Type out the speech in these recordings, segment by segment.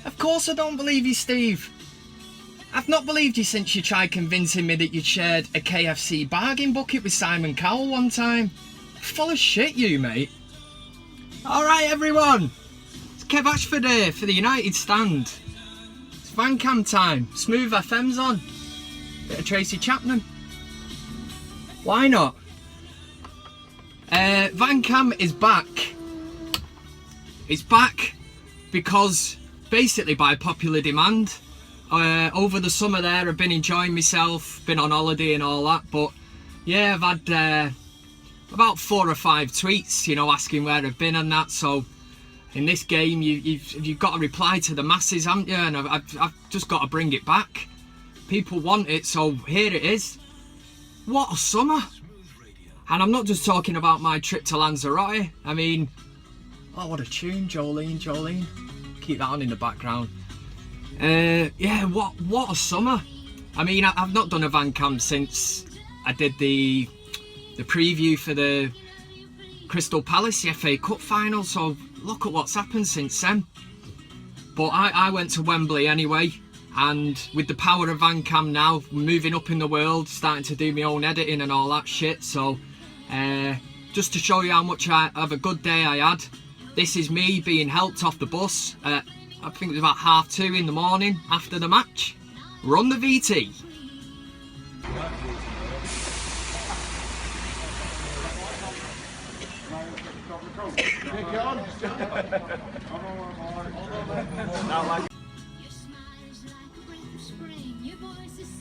Of course I don't believe you, Steve. I've not believed you since you tried convincing me that you'd shared a KFC bargain bucket with Simon Cowell one time. Full of shit, you, mate. Alright, everyone. It's Kev Ashford here for the United stand. It's Van Cam time. Smooth FM's on. Bit of Tracy Chapman. Why not? Van Cam is back. It's back because, basically by popular demand, over the summer there I've been enjoying myself, been on holiday and all that, but yeah, I've had about 4 or 5 tweets, you know, asking where I've been and that. So in this game you've got to reply to the masses, haven't you? And I've just got to bring it back. People want it, so here it is. What a summer. And I'm not just talking about my trip to Lanzarote. I mean, oh, what a tune, Jolene. Keep that on in the background. Yeah, what a summer. I mean, I've not done a Van Cam since I did the preview for the Crystal Palace, the FA Cup final, so look at what's happened since then. But I went to Wembley anyway, and with the power of Van Cam now, moving up in the world, starting to do my own editing and all that shit, so just to show you how much of a good day I had, this is me being helped off the bus at, I think it was about 2:30 in the morning after the match. Run the VT.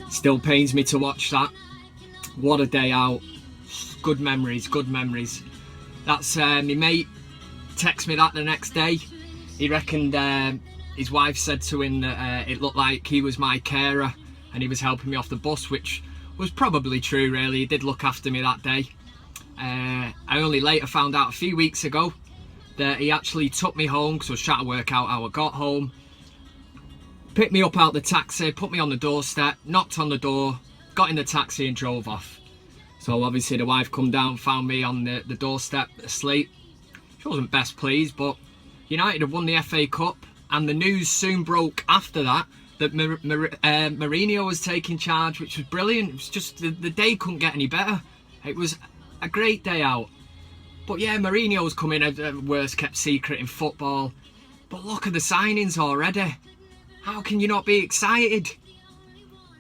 Still pains me to watch that. What a day out. Good memories, good memories. That's my mate texted me that the next day. He reckoned his wife said to him that it looked like he was my carer and he was helping me off the bus, which was probably true really. He did look after me that day. I only later found out a few weeks ago that he actually took me home because I was trying to work out how I got home. Picked me up out the taxi, put me on the doorstep, knocked on the door, got in the taxi and drove off. So obviously the wife come down, found me on the doorstep asleep. She wasn't best pleased, but United have won the FA Cup, and the news soon broke after that Mourinho was taking charge, which was brilliant. It was just, the day couldn't get any better. It was a great day out. But yeah, Mourinho's coming a worst kept secret in football. But look at the signings already. How can you not be excited?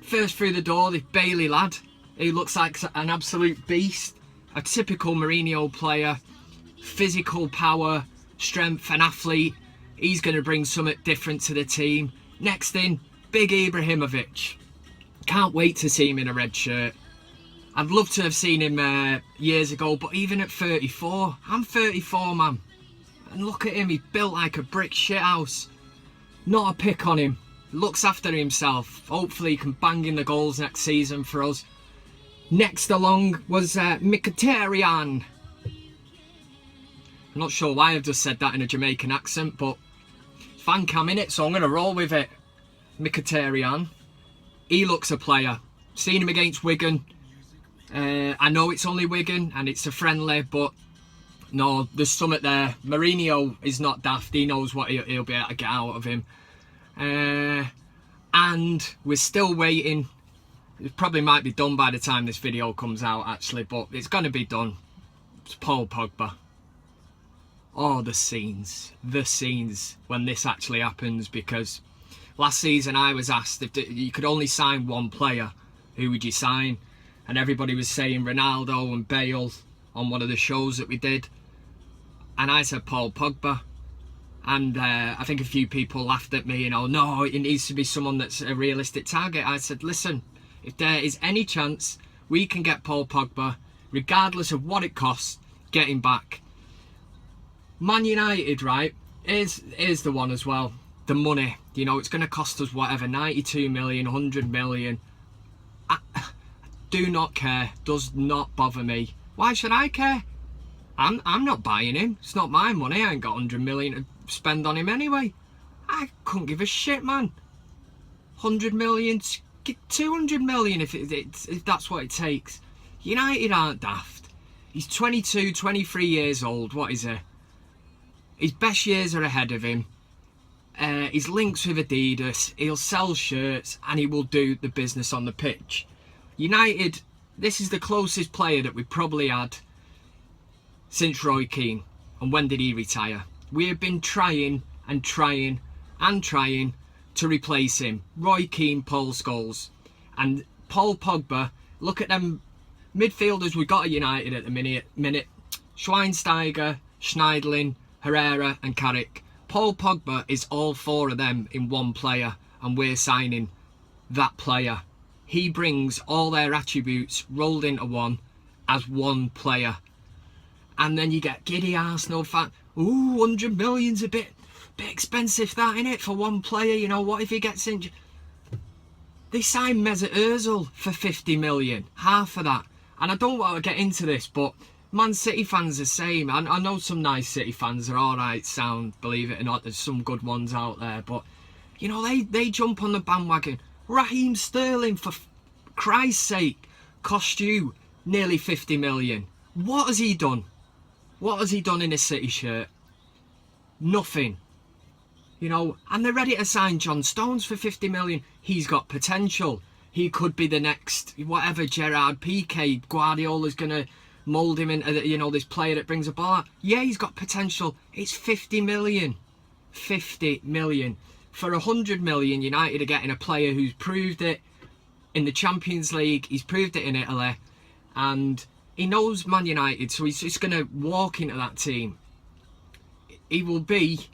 First through the door, the Bailey lad. He looks like an absolute beast. A typical Mourinho player. Physical power, strength, and athlete. He's going to bring something different to the team. Next in, Big Ibrahimovic. Can't wait to see him in a red shirt. I'd love to have seen him years ago, but even at 34, I'm 34, man. And look at him, he's built like a brick shithouse. Not a pick on him. Looks after himself. Hopefully he can bang in the goals next season for us. Next along was Mkhitaryan. I'm not sure why I've just said that in a Jamaican accent, but it's Van Cam in it, so I'm going to roll with it. Mkhitaryan. He looks a player. Seen him against Wigan. I know it's only Wigan and it's a friendly, but no, there's something there. Mourinho is not daft. He knows what he'll be able to get out of him. And we're still waiting. It probably might be done by the time this video comes out, actually, but it's going to be done. It's Paul Pogba. Oh, the scenes when this actually happens, because last season I was asked if you could only sign one player, who would you sign? And everybody was saying Ronaldo and Bale on one of the shows that we did. And I said Paul Pogba. And I think a few people laughed at me, you know, no, it needs to be someone that's a realistic target. I said, listen, if there is any chance we can get Paul Pogba, regardless of what it costs, get him back. Man United, right, is the one as well. The money, you know, it's going to cost us whatever, 92 million, 100 million. I do not care, does not bother me. Why should I care? I'm not buying him. It's not my money. I ain't got 100 million to spend on him anyway. I couldn't give a shit, man. 100 million, 200 million if that's what it takes. United aren't daft. He's 22, 23 years old. What is he? His best years are ahead of him. His links with Adidas, he'll sell shirts, and he will do the business on the pitch. United, this is the closest player that we've probably had since Roy Keane. And when did he retire? We have been trying and trying and trying to replace him. Roy Keane, Paul Scholes, and Paul Pogba. Look at them midfielders we got at United at the minute. Schweinsteiger, Schneiderlin, Herrera and Carrick. Paul Pogba is all four of them in one player, and we're signing that player. He brings all their attributes rolled into one as one player. And then you get giddy Arsenal fan. Ooh, 100 million's a bit expensive, that, innit, for one player. You know, what if he gets injured? They signed Mesut Ozil for 50 million, half of that. And I don't want to get into this, but Man City fans are the same. I know some nice City fans are alright sound, believe it or not. There's some good ones out there. But, you know, they jump on the bandwagon. Raheem Sterling, for Christ's sake, cost you nearly 50 million. What has he done? What has he done in a City shirt? Nothing. You know, and they're ready to sign John Stones for 50 million. He's got potential. He could be the next, whatever, Gerard Piqué. Guardiola's going to mould him into, you know, this player that brings a ball out. Yeah, he's got potential. It's 50 million. 50 million. For 100 million, United are getting a player who's proved it in the Champions League. He's proved it in Italy. And he knows Man United, so he's just going to walk into that team. He will be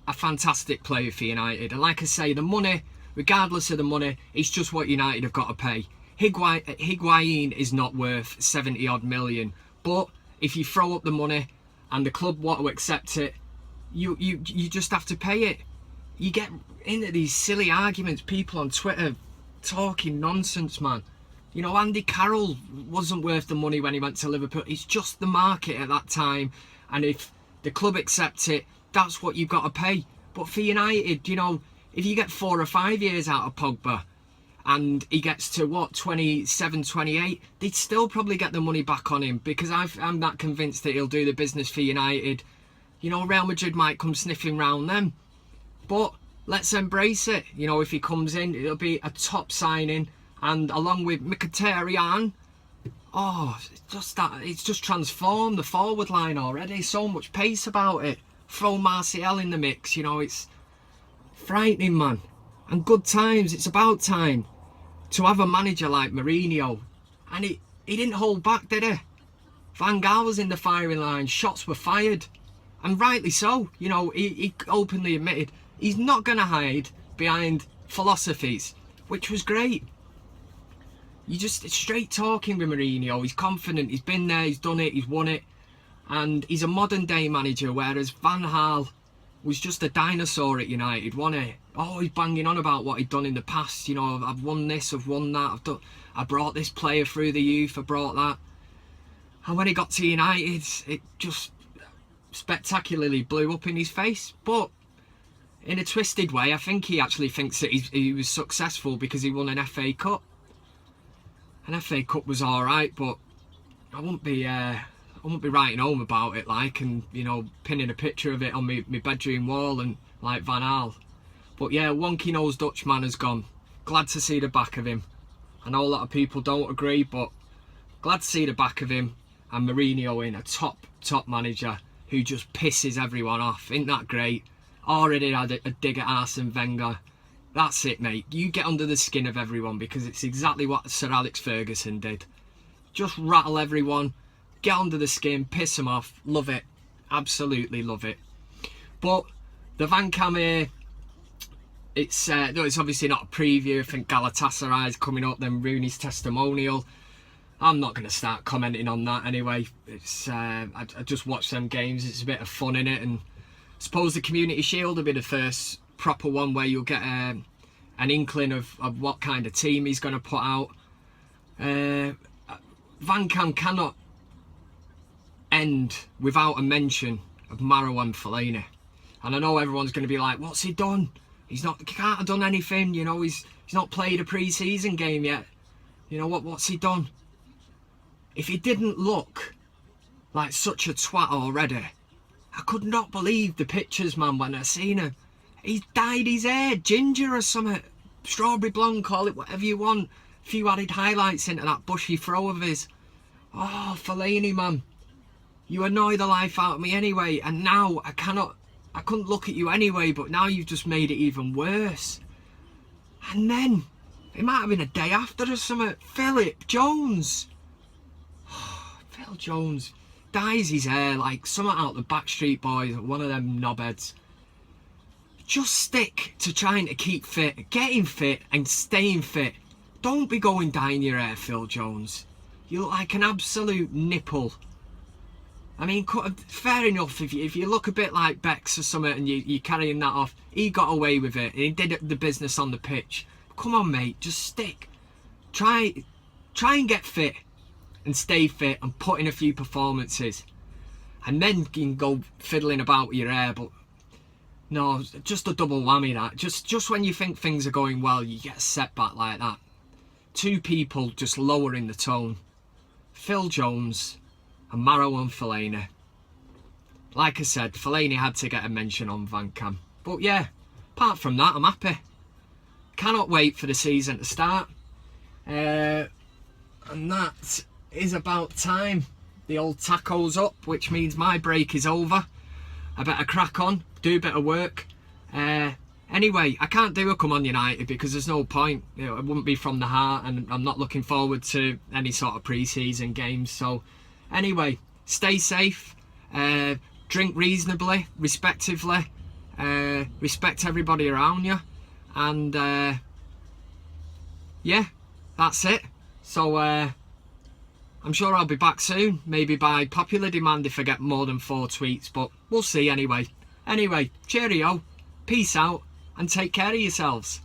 a fantastic player for United. And like I say, the money, regardless of the money, it's just what United have got to pay. Higuain is not worth 70 odd million, but if you throw up the money and the club want to accept it, you just have to pay it. You get into these silly arguments, people on Twitter talking nonsense, man. You know, Andy Carroll wasn't worth the money when he went to Liverpool. It's just the market at that time, and if the club accepts it, that's what you've got to pay. But for United, you know, if you get 4 or 5 years out of Pogba and he gets to, what, 27, 28, they'd still probably get the money back on him, because I'm that convinced that he'll do the business for United. You know, Real Madrid might come sniffing round them, but let's embrace it. You know, if he comes in, it'll be a top signing, and along with Mkhitaryan, oh, it's just transformed the forward line already. So much pace about it. Throw Martial in the mix, you know, it's frightening, man. And good times, it's about time to have a manager like Mourinho. And he didn't hold back, did he? Van Gaal was in the firing line, shots were fired. And rightly so, you know, he openly admitted he's not going to hide behind philosophies, which was great. It's straight talking with Mourinho. He's confident, he's been there, he's done it, he's won it. And he's a modern day manager, whereas Van Gaal was just a dinosaur at United, wasn't he? Oh, he's banging on about what he'd done in the past. You know, I've won this, I've won that, I brought this player through the youth, I brought that. And when he got to United, it just spectacularly blew up in his face. But in a twisted way, I think he actually thinks that he was successful because he won an FA Cup. An FA Cup was alright, but I wouldn't be writing home about it, like, and, you know, pinning a picture of it on my bedroom wall and like Van Gaal. But yeah, wonky-nosed Dutchman has gone. Glad to see the back of him. I know a lot of people don't agree, but glad to see the back of him. And Mourinho in, a top manager who just pisses everyone off. Isn't that great? Already had a dig at Arsene Wenger. That's it, mate. You get under the skin of everyone, because it's exactly what Sir Alex Ferguson did. Just rattle everyone, get under the skin, piss them off. Love it. Absolutely love it. But the Van Kamer, it's obviously not a preview. I think Galatasaray's coming up, then Rooney's testimonial. I'm not going to start commenting on that anyway. It's I just watch them games. It's a bit of fun in it, and I suppose the Community Shield will be the first proper one where you'll get an inkling of what kind of team he's going to put out. Van Kam cannot end without a mention of Marouane Fellaini. And I know everyone's going to be like, what's he done? He can't have done anything, you know, he's not played a pre-season game yet. You know, what's he done? If he didn't look like such a twat already, I could not believe the pictures, man, when I seen him. He's dyed his hair ginger or something. Strawberry blonde, call it whatever you want. A few added highlights into that bushy throw of his. Oh, Fellaini, man. You annoy the life out of me anyway, and now I couldn't look at you anyway, but now you've just made it even worse. And then, it might have been a day after or something, Philip Jones. Phil Jones dyes his hair like something out the Backstreet Boys, one of them knobheads. Just stick to trying to keep fit, getting fit and staying fit. Don't be going dyeing your hair, Phil Jones. You look like an absolute nipple. I mean, fair enough, if you look a bit like Bex or something and you're carrying that off. He got away with it. He did the business on the pitch. Come on, mate, just stick. Try and get fit and stay fit and put in a few performances. And then you can go fiddling about with your hair. But no, just a double whammy that. Just when you think things are going well, you get a setback like that. Two people just lowering the tone. Phil Jones and Marouane Fellaini. Like I said, Fellaini had to get a mention on Van Cam. But yeah, apart from that, I'm happy. Cannot wait for the season to start. And that is about time. The old taco's up, which means my break is over. I better crack on, do a bit of work. Anyway, I can't do a Come On United because there's no point. You know, it wouldn't be from the heart, and I'm not looking forward to any sort of pre-season games. So anyway, stay safe, drink reasonably, respectively, respect everybody around you, and yeah, that's it. So I'm sure I'll be back soon, maybe by popular demand if I get more than 4 tweets, but we'll see anyway. Anyway, cheerio, peace out, and take care of yourselves.